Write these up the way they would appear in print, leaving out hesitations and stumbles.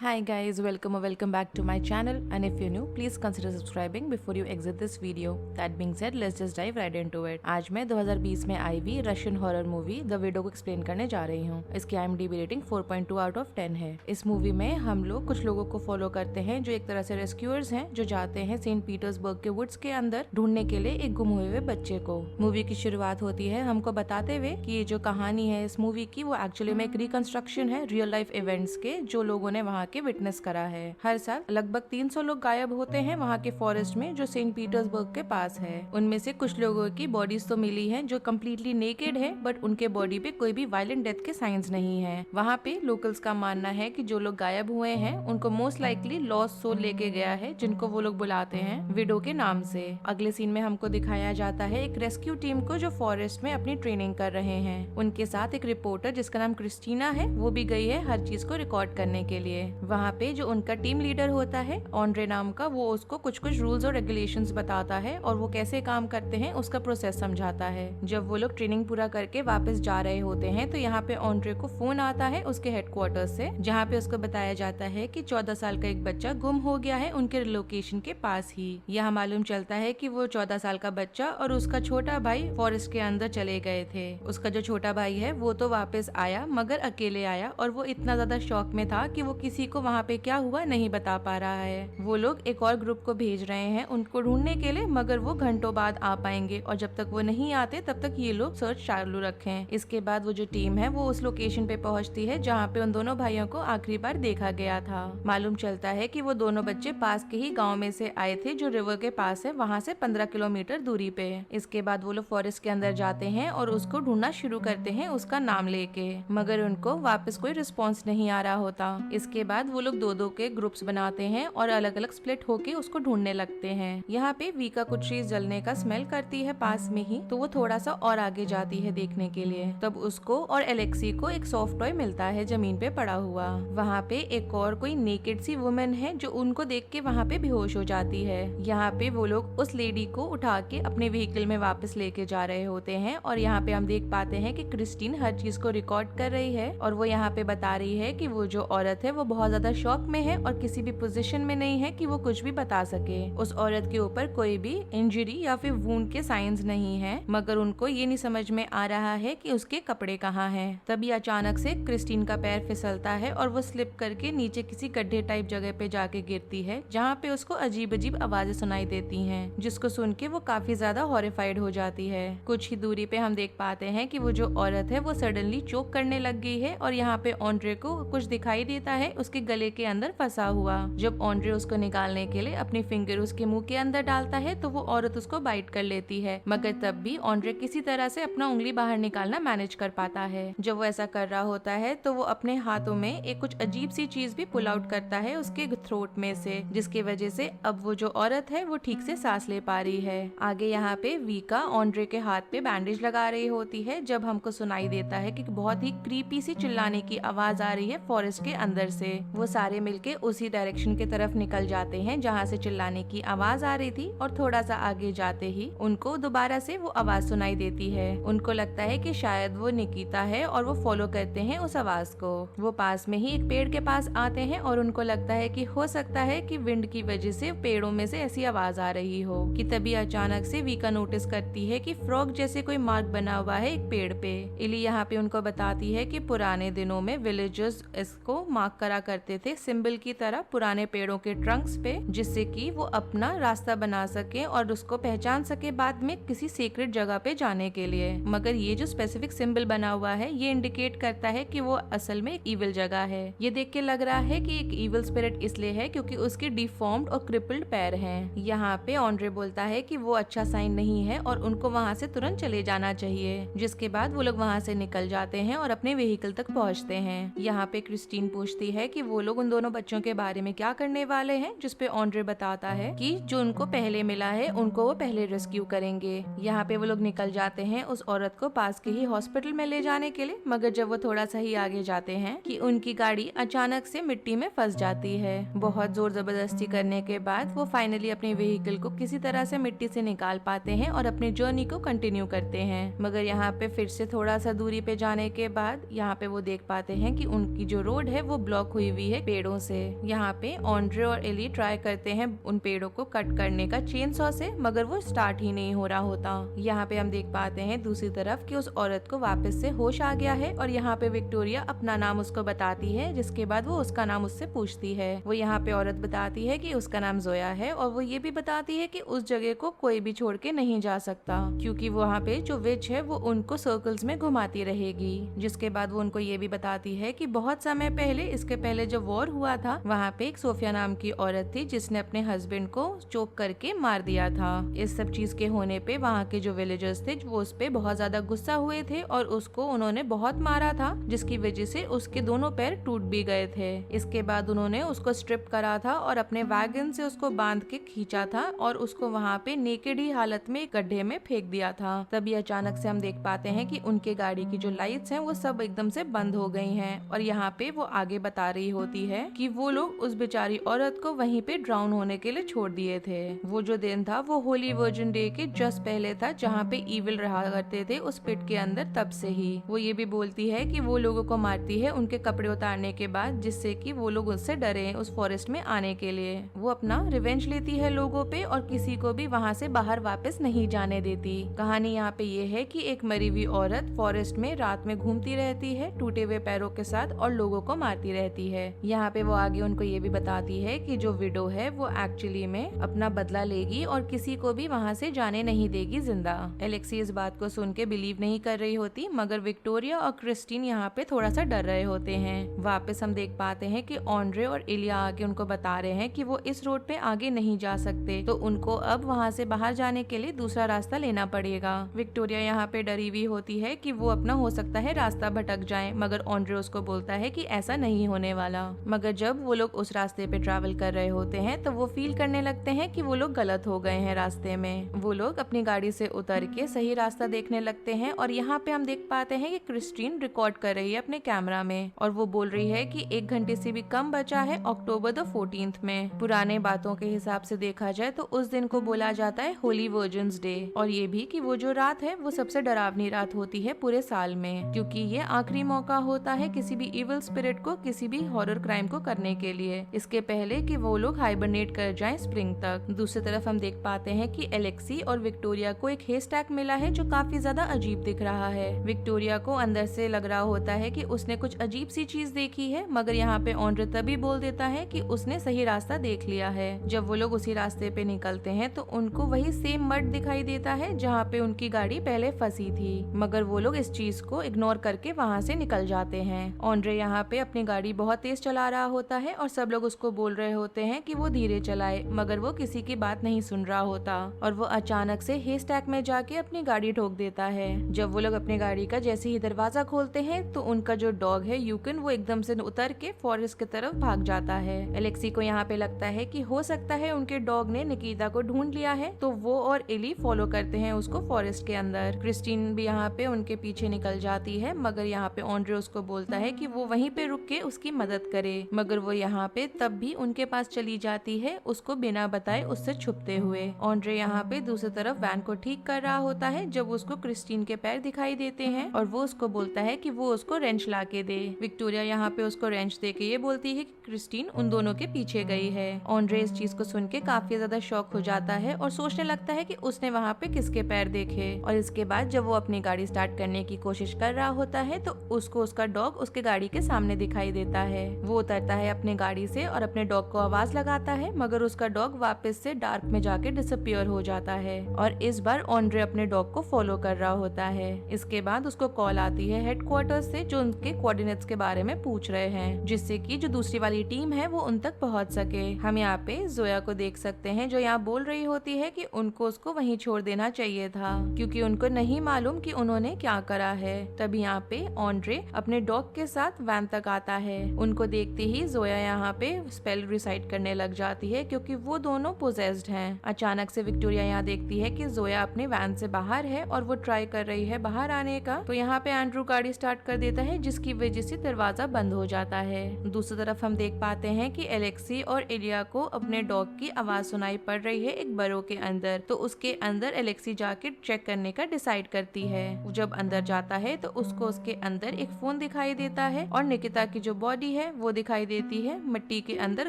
Hi guys, welcome or welcome back to my channel, and if you're new, please consider subscribing before you exit this video. That being said, let's just dive right into it. आज मैं 2020 में आई हुई Russian horror movie the widow को explain करने जा रही हूँ। इसकी IMDb रेटिंग 4.2 आउट ऑफ 10 है। इस मूवी में हम लोग कुछ लोगों को फॉलो करते हैं जो एक तरह से रेस्क्यूअर्स हैं जो जाते हैं सेंट पीटर्सबर्ग के वुड्स के अंदर ढूंढने के लिए एक गुम हुए हुए बच्चे को। मूवी की शुरुआत होती है हमको बताते हुए कि ये जो कहानी है इस मूवी की वो एक्चुअली में एक रिकंस्ट्रक्शन है रियल लाइफ इवेंट्स के जो लोगों ने वहाँ के विटनेस करा है। हर साल लगभग 300 लोग गायब होते हैं वहाँ के फॉरेस्ट में जो सेंट पीटर्सबर्ग के पास है। उनमें से कुछ लोगों की बॉडीज तो मिली हैं जो कम्प्लीटली नेकेड है, बट उनके बॉडी पे कोई भी वायलेंट डेथ के साइंस नहीं है। वहाँ पे लोकल्स का मानना है कि जो लोग गायब हुए हैं उनको मोस्ट लाइकली लॉस्ट सोल लेके गया है, जिनको वो लोग बुलाते हैं विडो के नाम से। अगले सीन में हमको दिखाया जाता है एक रेस्क्यू टीम को जो फॉरेस्ट में अपनी ट्रेनिंग कर रहे हैं। उनके साथ एक रिपोर्टर जिसका नाम क्रिस्टीना है वो भी गई है हर चीज को रिकॉर्ड करने के लिए। वहाँ पे जो उनका टीम लीडर होता है ऑन्ड्रे नाम का, वो उसको कुछ कुछ रूल्स और रेगुलेशंस बताता है और वो कैसे काम करते हैं उसका प्रोसेस समझाता है। जब वो लोग ट्रेनिंग पूरा करके वापस जा रहे होते हैं तो यहाँ पे ऑन्ड्रे को फोन आता है उसके हेडक्वार्टर से, जहाँ पे उसको बताया जाता है कि 14 साल का एक बच्चा गुम हो गया है उनके लोकेशन के पास ही। यहाँ मालूम चलता है कि वो 14 साल का बच्चा और उसका छोटा भाई फॉरेस्ट के अंदर चले गए थे। उसका जो छोटा भाई है वो तो वापस आया मगर अकेले आया और वो इतना ज्यादा शॉक में था कि वो किसी को वहाँ पे क्या हुआ नहीं बता पा रहा है। वो लोग एक और ग्रुप को भेज रहे हैं उनको ढूंढने के लिए, मगर वो घंटों बाद आ पाएंगे और जब तक वो नहीं आते तब तक ये लोग सर्च चालू रखें। इसके बाद वो जो टीम है वो उस लोकेशन पे पहुंचती है जहाँ पे उन दोनों भाइयों को आखिरी बार देखा गया था। मालूम चलता है कि वो दोनों बच्चे पास के ही गाँव में से आए थे जो रिवर के पास है, वहाँ से 15 किलोमीटर दूरी पे। इसके बाद वो लोग फॉरेस्ट के अंदर जाते हैं और उसको ढूंढना शुरू करते हैं उसका नाम लेके, मगर उनको वापस कोई रिस्पॉन्स नहीं आ रहा होता। इसके बाद वो लोग दो के ग्रुप्स बनाते हैं और अलग अलग स्प्लिट होके उसको ढूंढने लगते हैं। यहाँ पे वीका कुछ चीज जलने का स्मेल करती है पास में ही, तो वो थोड़ा सा और आगे जाती है देखने के लिए। तब उसको और एलेक्सी को एक सॉफ्ट टॉय मिलता है जमीन पे पड़ा हुआ। वहाँ पे एक और कोई नेकेड सी वुमेन है जो उनको देख के वहाँ पे बेहोश हो जाती है। यहाँ पे वो लोग उस लेडी को उठा के अपने व्हीकल में वापस लेके जा रहे होते हैं और यहाँ पे हम देख पाते हैं कि क्रिस्टीन हर चीज को रिकॉर्ड कर रही है और वो यहाँ पे बता रही है कि वो जो औरत है वो बहुत ज्यादा शॉक में है और किसी भी पोजीशन में नहीं है कि वो कुछ भी बता सके। उस औरत के ऊपर कोई भी इंजरी या फिर वूंड के साइंस नहीं है, मगर उनको ये नहीं समझ में आ रहा है कि उसके कपड़े कहाँ हैं। तभी अचानक से क्रिस्टीन का पैर फिसलता है और वो स्लिप करके नीचे किसी गड्ढे टाइप जगह पे जाके गिरती है, जहाँ पे उसको अजीब अजीब आवाजें सुनाई देती हैं, जिसको सुन के वो काफी ज्यादा हॉरिफाइड हो जाती है। कुछ ही दूरी पे हम देख पाते हैं कि वो जो औरत है वो सडनली चोक करने लग गई है और यहाँ पे ऑन्ड्रे को कुछ दिखाई देता है उसके गले के अंदर फंसा हुआ। जब ऑन्ड्रे उसको निकालने के लिए अपनी फिंगर उसके मुंह के अंदर डालता है तो वो औरत उसको बाइट कर लेती है, मगर तब भी ऑन्ड्रे किसी तरह से अपना उंगली बाहर निकालना मैनेज कर पाता है। जब वो ऐसा कर रहा होता है तो वो अपने हाथों में एक कुछ अजीब सी चीज भी पुल आउट करता है उसके थ्रोट में से, जिसकी वजह से अब वो जो औरत है वो ठीक से सांस ले पा रही है। आगे यहाँ पे वीका ऑन्ड्रे के हाथ पे बैंडेज लगा रही होती है जब हमको सुनाई देता है कि बहुत ही क्रीपी सी चिल्लाने की आवाज आ रही है फॉरेस्ट के अंदर से। वो सारे मिलके उसी डायरेक्शन की तरफ निकल जाते हैं जहाँ से चिल्लाने की आवाज आ रही थी और थोड़ा सा आगे जाते ही उनको दोबारा से वो आवाज सुनाई देती है। उनको लगता है कि शायद वो निकिता है और वो फॉलो करते हैं उस आवाज को। वो पास में ही एक पेड़ के पास आते हैं और उनको लगता है कि हो सकता है कि विंड की वजह से पेड़ों में से ऐसी आवाज आ रही हो कि तभी अचानक से वीका नोटिस करती है कि फ्रॉग जैसे कोई मार्क बना हुआ है एक पेड़ पे। इली यहाँ पे उनको बताती है कि पुराने दिनों में विलेजर्स इसको मार्क करा करते थे सिंबल की तरह पुराने पेड़ों के ट्रंक्स पे, जिससे कि वो अपना रास्ता बना सके और उसको पहचान सके बाद में किसी सीक्रेट जगह पे जाने के लिए। मगर ये जो स्पेसिफिक सिंबल बना हुआ है ये इंडिकेट करता है कि वो असल में एक इविल जगह है। ये देख के लग रहा है कि एक इविल स्पिरिट इसलिए है क्योंकि उसके डिफॉर्म्ड और क्रिपल्ड पैर हैं। यहाँ पे ऑन्ड्रे बोलता है कि वो अच्छा साइन नहीं है और उनको वहाँ से तुरंत चले जाना चाहिए, जिसके बाद वो लोग वहाँ से निकल जाते हैं और अपने व्हीकल तक पहुँचते हैं। यहाँ पे क्रिस्टीन पूछती है कि वो लोग उन दोनों बच्चों के बारे में क्या करने वाले हैं, जिसपे ऑन्ड्रे बताता है कि जो उनको पहले मिला है उनको वो पहले रेस्क्यू करेंगे। यहाँ पे वो लोग निकल जाते हैं उस औरत को पास के ही हॉस्पिटल में ले जाने के लिए, मगर जब वो थोड़ा सा ही आगे जाते हैं कि उनकी गाड़ी अचानक से मिट्टी में फंस जाती है। बहुत जोर जबरदस्ती करने के बाद वो फाइनली अपने व्हीकल को किसी तरह से मिट्टी से निकाल पाते हैं और अपनी जर्नी को कंटिन्यू करते हैं। मगर यहाँ पे फिर से थोड़ा सा दूरी पे जाने के बाद यहाँ पे वो देख पाते हैं कि उनकी जो रोड है वो ब्लॉक हुई हुई है पेड़ों से। यहाँ पे ऑन्ड्रे और एली ट्राई करते हैं उन पेड़ों को कट करने का चेन सॉ से, मगर वो स्टार्ट ही नहीं हो रहा होता। यहाँ पे हम देख पाते हैं दूसरी तरफ कि उस औरत को वापस से होश आ गया है और यहाँ पे विक्टोरिया अपना नाम उसको बताती है, जिसके बाद वो उसका नाम उससे पूछती है। वो यहाँ पे औरत बताती है कि उसका नाम जोया है और वो ये भी बताती है कि उस जगह को कोई भी छोड़ के नहीं जा सकता, क्योंकि वहाँ पे जो विच है वो उनको सर्कल्स में घुमाती रहेगी। जिसके बाद वो उनको ये भी बताती है कि बहुत समय पहले, इसके पहले जब वॉर हुआ था, वहाँ पे एक सोफिया नाम की औरत थी जिसने अपने हस्बैंड को चोक करके मार दिया था। इस सब चीज के होने पे वहाँ के जो विलेजर्स थे वो उस पे बहुत ज्यादा गुस्सा हुए थे और उसको उन्होंने बहुत मारा था, जिसकी वजह से उसके दोनों पैर टूट भी गए थे। इसके बाद उन्होंने उसको स्ट्रिप करा था और अपने वैगन से उसको बांध के खींचा था और उसको वहाँ पे नेकेड ही हालत में एक गड्ढे में फेंक दिया था। तभी अचानक से हम देख पाते हैं कि उनके गाड़ी की जो लाइट्स हैं वो सब एकदम से बंद हो गई हैं और यहाँ पे वो आगे बता रही होती है कि वो लोग उस बेचारी औरत को वहीं पे ड्राउन होने के लिए छोड़ दिए थे। वो जो दिन था वो होली वर्जिन डे के जस्ट पहले था, जहाँ पे ईविल रहा करते थे उस पिट के अंदर तब से ही। वो ये भी बोलती है कि वो लोगों को मारती है उनके कपड़े उतारने के बाद, जिससे कि वो लोग उससे डरे उस फॉरेस्ट में आने के लिए। वो अपना रिवेंज लेती है लोगों पे और किसी को भी वहाँ से बाहर वापस नहीं जाने देती। कहानी यहाँ पे ये है कि एक मरी हुई औरत फॉरेस्ट में रात में घूमती रहती है टूटे हुए पैरों के साथ और लोगों को मारती रहती है। यहाँ पे वो आगे उनको ये भी बताती है कि जो विडो है वो एक्चुअली में अपना बदला लेगी और किसी को भी वहाँ से जाने नहीं देगी जिंदा। एलेक्सी इस बात को सुन के बिलीव नहीं कर रही होती, मगर विक्टोरिया और क्रिस्टीन यहाँ पे थोड़ा सा डर रहे होते हैं। वापस हम देख पाते हैं कि ऑन्ड्रे और इलिया आगे उनको बता रहे हैं कि वो इस रोड पे आगे नहीं जा सकते, तो उनको अब वहाँ से बाहर जाने के लिए दूसरा रास्ता लेना पड़ेगा। विक्टोरिया यहाँ पे डरी हुई होती है कि वो अपना हो सकता है रास्ता भटक जाए, मगर ऑन्ड्रे उसको बोलता है कि ऐसा नहीं होने वाला। मगर जब वो लोग उस रास्ते पे ट्रैवल कर रहे होते हैं तो वो फील करने लगते हैं कि वो लोग गलत हो गए हैं रास्ते में। वो लोग अपनी गाड़ी से उतर के सही रास्ता देखने लगते हैं और यहाँ पे हम देख पाते हैं कि क्रिस्टीन रिकॉर्ड कर रही है अपने कैमरा में और वो बोल रही है कि 1 घंटे से भी कम बचा है अक्टूबर द 14th में। पुराने बातों के हिसाब से देखा जाए तो उस दिन को बोला जाता है होली वर्जिन्स डे, और ये भी कि वो जो रात है वो सबसे डरावनी रात होती है पूरे साल में, क्योंकि ये आखिरी मौका होता है किसी भी इविल स्पिरिट को किसी भी हॉरर क्राइम को करने के लिए, इसके पहले कि वो लोग हाइबरनेट कर जाएं स्प्रिंग तक। दूसरी तरफ हम देख पाते हैं कि एलेक्सी और विक्टोरिया को एक हेस्टैक मिला है जो काफी ज्यादा अजीब दिख रहा है। विक्टोरिया को अंदर से लग रहा होता है कि उसने कुछ अजीब सी चीज देखी है, मगर यहाँ पे ऑन्ड्रे तभी बोल देता है कि उसने सही रास्ता देख लिया है। जब वो लोग उसी रास्ते पे निकलते हैं तो उनको वही सेम मड दिखाई देता है जहाँ पे उनकी गाड़ी पहले फंसी थी, मगर वो लोग इस चीज को इग्नोर करके वहाँ से निकल जाते हैं। ऑन्ड्रे यहाँ पे अपनी गाड़ी बहुत तेज चला रहा होता है और सब लोग उसको बोल रहे होते हैं कि वो धीरे चलाए, मगर वो किसी की बात नहीं सुन रहा होता और वो अचानक से हेस्टैक में जाके अपनी गाड़ी ठोक देता है। जब वो लोग अपनी गाड़ी का जैसे ही दरवाजा खोलते हैं तो उनका जो डॉग है यूकिन वो एकदम से उतर के फॉरेस्ट की तरफ भाग जाता है। एलेक्सी को यहाँ पे लगता है कि हो सकता है उनके डॉग ने निकिता को ढूंढ लिया है, तो वो और एली फॉलो करते हैं उसको फॉरेस्ट के अंदर। क्रिस्टीन भी यहाँ पे उनके पीछे निकल जाती है, मगर यहाँ पे ऑन्ड्रे उसको बोलता है कि वो वहीं पे रुक के उसकी मदद करे, मगर वो यहाँ पे तब भी उनके पास चली जाती है उसको बिना बताए उससे छुपते हुए। ऑन्ड्रे यहाँ पे दूसरी तरफ वैन को ठीक कर रहा होता है जब उसको क्रिस्टीन के पैर दिखाई देते हैं और वो उसको बोलता है कि वो उसको रेंच ला के दे। विक्टोरिया यहाँ पे उसको रेंच दे के ये बोलती है कि क्रिस्टीन उन दोनों के पीछे गई है। ऑन्ड्रे इस चीज को सुन के काफी ज्यादा शॉक हो जाता है और सोचने लगता है कि उसने वहाँ पे किसके पैर देखे। और इसके बाद जब वो अपनी गाड़ी स्टार्ट करने की कोशिश कर रहा होता है तो उसको उसका डॉग उसके गाड़ी के सामने दिखाई देता है। वो उतरता है अपनी गाड़ी से और अपने डॉग को आवाज लगाता है, मगर उसका डॉग वापस से डार्क में जाके डिसअपियर हो जाता है और इस बार ऑन्ड्रे अपने डॉग को फॉलो कर रहा होता है। इसके बाद उसको कॉल आती है हेडक्वार्टर्स से जो उनके कोऑर्डिनेट्स के बारे में पूछ रहे हैं, जिससे कि जो दूसरी वाली टीम है वो उन तक पहुंच सके। हम यहाँ पे जोया को देख सकते हैं जो यहाँ बोल रही होती है कि उनको उसको वहीं छोड़ देना चाहिए था क्योंकि उनको नहीं मालूम कि उन्होंने क्या करा है। तब यहाँ पे ऑन्ड्रे अपने डॉग के साथ वैन तक आता है। उनको देखते ही जोया यहाँ पे स्पेल रिसाइट करने लग जाती है क्योंकि वो दोनों पोजेस्ड हैं। अचानक से विक्टोरिया यहाँ देखती है कि जोया अपने वैन से बाहर है और वो ट्राई कर रही है बाहर आने का, तो यहाँ पे एंड्रू गाड़ी स्टार्ट कर देता है जिसकी वजह से दरवाजा बंद हो जाता है। दूसरी तरफ हम देख पाते हैं कि एलेक्सी और इलिया को अपने डॉग की आवाज सुनाई पड़ रही है एक बरो के अंदर, तो उसके अंदर एलेक्सी जाके चेक करने का डिसाइड करती है। जब अंदर जाता है तो उसको उसके अंदर एक फोन दिखाई देता है और निकिता की जो बॉडी है वो दिखाई देती है मिट्टी के अंदर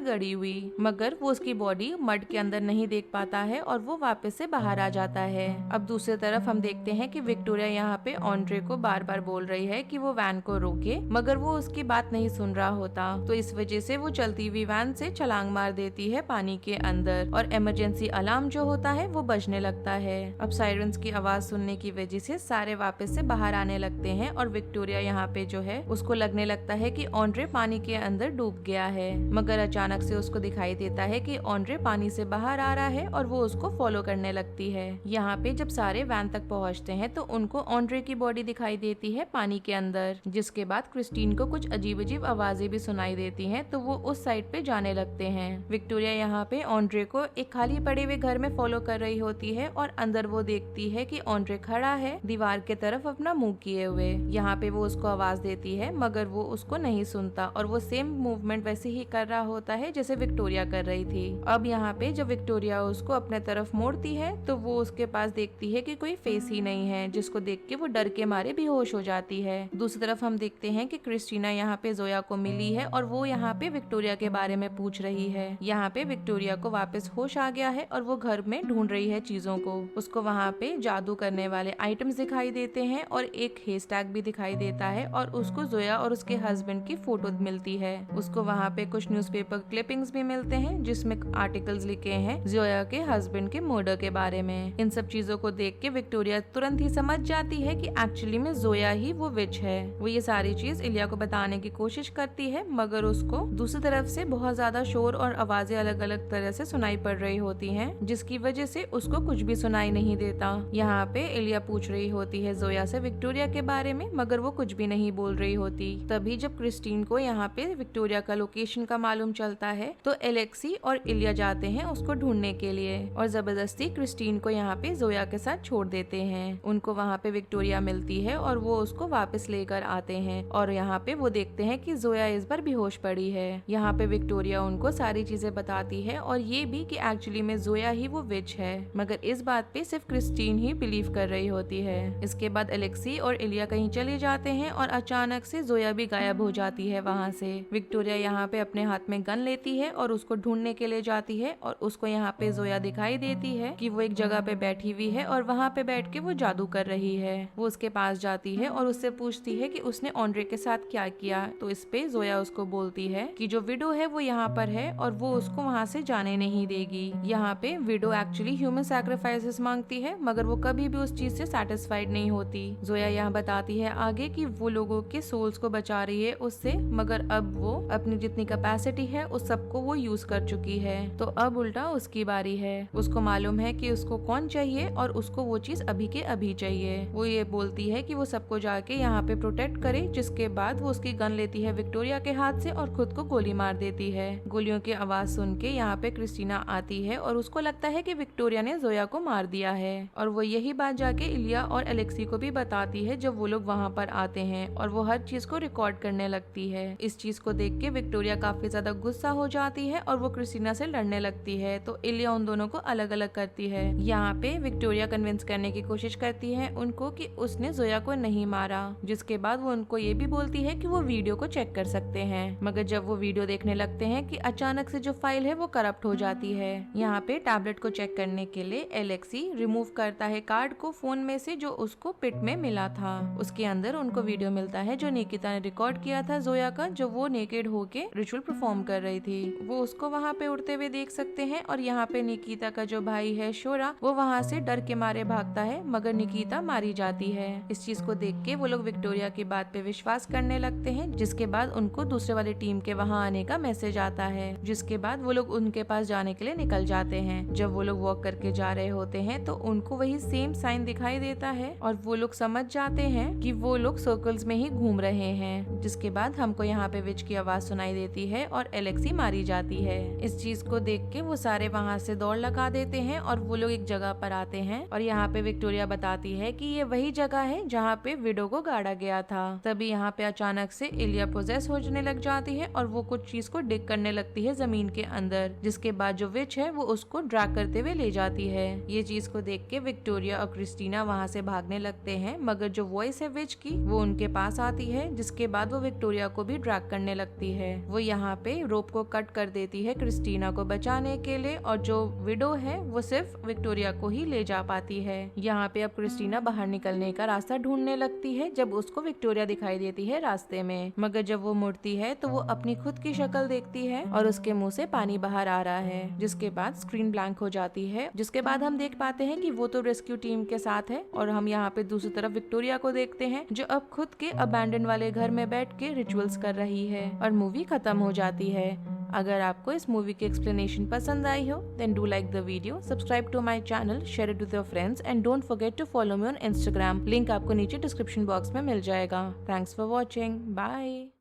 गड़ी हुई, मगर वो उसकी बॉडी मड के अंदर नहीं देख पाता है और वो वापस से बाहर आ जाता है। अब दूसरी तरफ हम देखते हैं कि विक्टोरिया यहाँ पे ऑन्ड्रे को बार बार बोल रही है कि वो वैन को रोके, मगर वो उसकी बात नहीं सुन रहा होता। तो इस वजह से वो चलती हुई वैन से छलांग मार देती है पानी के अंदर और इमरजेंसी अलार्म जो होता है वो बजने लगता है। अब सायरन्स की आवाज सुनने की वजह से सारे वापस से बाहर आने लगते हैं और विक्टोरिया यहाँ पे जो है उसको लगने लगता है कि ऑन्ड्रे पानी के अंदर डूब गया है, मगर अचानक से उसको दिखाई देता है कि ऑन्ड्रे पानी से बाहर आ रहा है और वो उसको फॉलो करने लगती है। यहाँ पे जब सारे वैन तक पहुँचते हैं तो उनको ऑन्ड्रे की बॉडी दिखाई देती है पानी के अंदर, जिसके बाद क्रिस्टीन को कुछ अजीब अजीब आवाजें भी सुनाई देती हैं, तो वो उस साइड पे जाने लगते हैं। विक्टोरिया यहाँ पे ऑन्ड्रे को एक खाली पड़े हुए घर में फॉलो कर रही होती है और अंदर वो देखती है कि ऑन्ड्रे खड़ा है दीवार के तरफ अपना मुंह किए हुए। यहाँ पे वो उसको आवाज देती है मगर वो उसको नहीं सुनता और वो सेम मूवमेंट वैसे ही कर रहा होता है जैसे विक्टोरिया कर रही थी। अब यहाँ पे जब विक्टोरिया उसको अपने तरफ मोड़ती है तो वो उसके पास देखती है कि कोई फेस ही नहीं है, जिसको देख के वो डर के मारे बेहोश हो जाती है। दूसरी तरफ हम देखते हैं कि क्रिस्टीना यहाँ पे जोया को मिली है और वो यहाँ पे विक्टोरिया के बारे में पूछ रही है। यहाँ पे विक्टोरिया को वापस होश आ गया है और वो घर में ढूंढ रही है चीजों को। उसको वहाँ पे जादू करने वाले आइटम्स दिखाई देते हैं और एक हेयरस्टाइक भी दिखाई देता है और उसको जोया और उसके हस्बैंड की फोटो मिलती है। उसको वहाँ पे कुछ न्यूज़पेपर क्लिपिंग्स भी मिलते हैं जिसमें आर्टिकल्स लिखे हैं जोया के हस्बैंड के मर्डर के बारे में। इन सब चीजों को देख के विक्टोरिया तुरंत ही समझ जाती है कि एक्चुअली में जोया ही वो विच है। वो ये सारी चीज इलिया को बताने की कोशिश करती है मगर उसको दूसरी तरफ से बहुत ज्यादा शोर और आवाजें अलग अलग तरह से सुनाई पड़ रही होती हैं, जिसकी वजह से उसको कुछ भी सुनाई नहीं देता। यहाँ पे इलिया पूछ रही होती है जोया से विक्टोरिया के बारे में, मगर वो कुछ भी नहीं बोल रही होती। तभी जब क्रिस्टीन को यहाँ पे विक्टोरिया का लोकेशन का मालूम चलता है तो एलेक्सी और इलिया जाते हैं उसको ढूंढने के लिए और जबरदस्ती क्रिस्टीन को यहाँ पे जोया के साथ छोड़ देते हैं। उनको वहाँ पे विक्टोरिया मिलती है और वो उसको वापस लेकर आते हैं और यहाँ पे वो देखते हैं कि जोया इस बार बेहोश पड़ी है। यहाँ पे विक्टोरिया उनको सारी चीजें बताती है और ये भी कि एक्चुअली में जोया ही वो विच है, मगर इस बात पे सिर्फ क्रिस्टीन ही बिलीव कर रही होती है। इसके बाद एलेक्सी और इलिया कहीं चले जाते हैं और अचानक से जोया भी गायब हो जाती है वहाँ से। विक्टोरिया यहाँ पे अपने हाथ में गन लेती है और उसको ढूंढने के लिए जाती है और उसको यहाँ पे जोया दिखाई देती है कि वो एक जगह पे बैठी हुई है और वहाँ पे बैठ के वो जादू कर रही है। वो उसके पास जाती है और उससे पूछती है कि उसने ऑन्ड्रे के साथ क्या किया, तो इस पे जोया उसको बोलती है कि जो विडो है वो यहाँ पर है और वो उसको वहाँ से जाने नहीं देगी। यहाँ पे विडो एक्चुअली ह्यूमन सैक्रिफाइसेस मांगती है मगर वो कभी भी उस चीज से सेटिस्फाइड नहीं होती। जोया यहाँ बताती है आगे कि वो लोगों के सोल्स को बचा रही है उससे, मगर अब वो अपनी जितनी कैपेसिटी है उस सबको वो यूज कर चुकी है, तो अब उल्टा उसकी बारी है। उसको मालूम है कि उसको कौन चाहिए और उसको वो चीज अभी के अभी चाहिए। वो ये बोलती है कि वो सबको जाके यहाँ पे प्रोटेक्ट करे, जिसके बाद वो उसकी गन लेती है विक्टोरिया के हाथ से और खुद को गोली मार देती है। गोलियों की आवाज सुन के यहाँ पे क्रिस्टीना आती है और उसको लगता है कि विक्टोरिया ने जोया को मार दिया है और वो यही बात जाके इलिया और एलेक्सी को भी बताती है जब वो लोग वहाँ पर आते हैं और वो हर चीज को रिकॉर्ड करने लगती है। इस चीज को देख के विक्टोरिया काफी ज्यादा गुस्सा हो जाती है और वो क्रिस्टीना से लड़ने लगती है, तो इलिया उन दोनों को अलग अलग करती है। यहाँ पे विक्टोरिया कन्विंस करने की कोशिश करती है उनको कि उसने जोया को नहीं मारा, जिसके बाद वो उनको ये भी बोलती है कि वो वीडियो को चेक कर सकते हैं, मगर जब वो वीडियो देखने लगते हैं कि अचानक से जो फाइल है वो करप्ट हो जाती है। यहाँ पे टैबलेट को चेक करने के लिए एलेक्सी रिमूव करता है कार्ड को फोन में से जो उसको पिट में मिला था। उसके अंदर उनको वीडियो मिलता है जो निकिता ने रिकॉर्ड किया था जोया का, जो वो नेकेड होके रिचुअल परफॉर्म कर रही थी। वो उसको वहाँ पे उड़ते हुए देख सकते हैं और यहाँ पे निकिता का जो भाई है शोरा वो वहाँ से डर के मारे भागता है, मगर निकिता मारी जाती है। इस चीज को देख के वो लोग विक्टोरिया की बात पे विश्वास करने लगते हैं, जिसके बाद उनको दूसरे वाली टीम के वहाँ आने का मैसेज आता है, जिसके बाद वो लोग उनके पास जाने के लिए निकल जाते हैं। जब वो लोग वॉक करके जा रहे होते हैं तो उनको वही सेम साइन दिखाई देता है और वो लोग समझ जाते हैं कि वो लोग सर्कल्स में ही घूम रहे हैं, जिसके बाद हमको यहाँ पे विच की आवाज सुनाई देती है और एलेक्सी मारी जाती है। इस चीज को देख के वो सारे वहाँ से दौड़ लगा देते हैं और वो लोग एक जगह पर आते हैं और यहाँ पे विक्टोरिया बताती है कि ये वही जगह है जहाँ पे विडो को गाड़ा गया था। तभी यहाँ पे अचानक से इलिया पोजेस होने लग जाती है और वो कुछ चीज को डिग करने लगती है जमीन के अंदर, जिसके बाद जो विच है वो उसको ड्रैग करते हुए ले जाती है। ये चीज को देख के विक्टोरिया और क्रिस्टीना वहाँ से भागने लगते हैं, मगर जो वॉइस है विच की वो उनके पास आती है, जिसके बाद वो विक्टोरिया को भी ड्रैग ट्रैक करने लगती है। वो यहाँ पे रोप को कट कर देती है क्रिस्टीना को बचाने के लिए, और जो विडो है वो सिर्फ विक्टोरिया को ही ले जा पाती है। यहाँ पे अब क्रिस्टीना बाहर निकलने का रास्ता ढूंढने लगती है जब उसको विक्टोरिया दिखाई देती है रास्ते में, मगर जब वो मुड़ती है तो वो अपनी खुद की शक्ल देखती है और उसके मुंह से पानी बाहर आ रहा है, जिसके बाद स्क्रीन ब्लैंक हो जाती है। जिसके बाद हम देख पाते हैं कि वो तो रेस्क्यू टीम के साथ है, और हम यहाँ पे दूसरी तरफ विक्टोरिया को देखते हैं जो अब खुद के अबैंडन वाले घर में बैठ के रिचुअल्स कर रही है, और मूवी खत्म हो जाती है। अगर आपको इस मूवी की एक्सप्लेनेशन पसंद आई हो, then do like the video, subscribe to my channel, share it with your friends and don't forget to follow me on Instagram. Link आपको नीचे डिस्क्रिप्शन बॉक्स में मिल जाएगा। Thanks for watching. Bye.